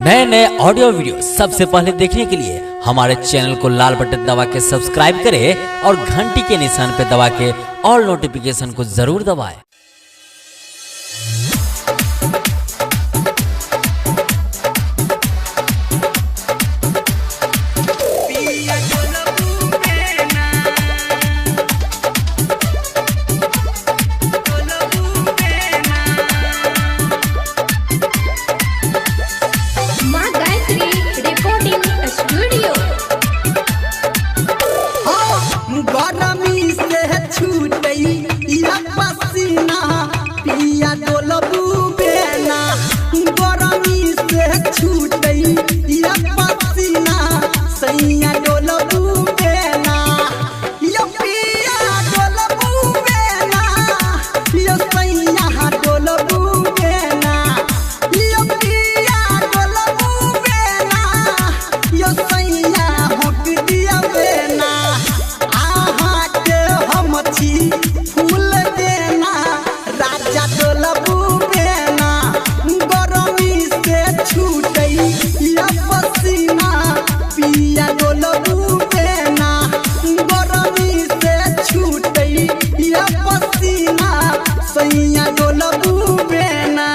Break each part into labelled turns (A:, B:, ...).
A: नए नए audio video सबसे पहले देखने के लिए हमारे चैनल को लाल बटन दबा के सब्सक्राइब करें और घंटी के निशान पर दबा के ऑल नोटिफिकेशन को जरूर दबाएं।
B: गरमी से छूटई या पसीना पिया डोलबू बेना। गरमी से छूटई या पसीना सैया डोलबू बेना। यो पिया डोलबू बेना, यो सैया डोलबू बेना। यो पिया डोलबू बेना, यो सैया होक दिया बेना। फूल देना राजा डोलबू बेना। गरमी से छूटई या पसीना पिया डोलबू बेना। गरमी से छूटई या पसीना सैया डोलबू बेना।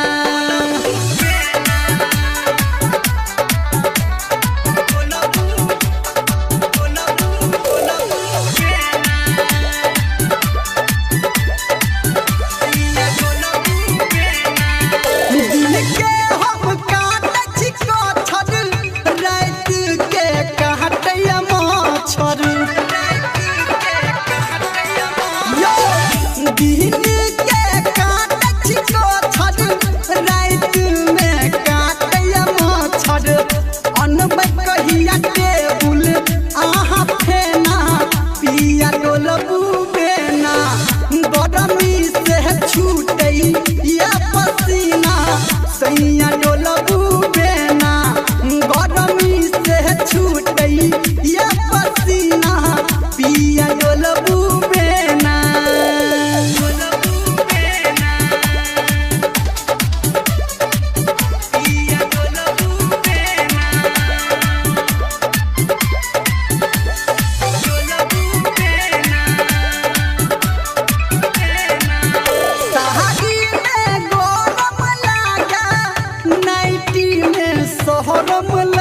B: पिया डोलबू बेना। गरमी से छूटई या पसीना सैया डोलबू बेना। गरमी से छूटई या पसीना पिया डोलबू बेना। सोहरम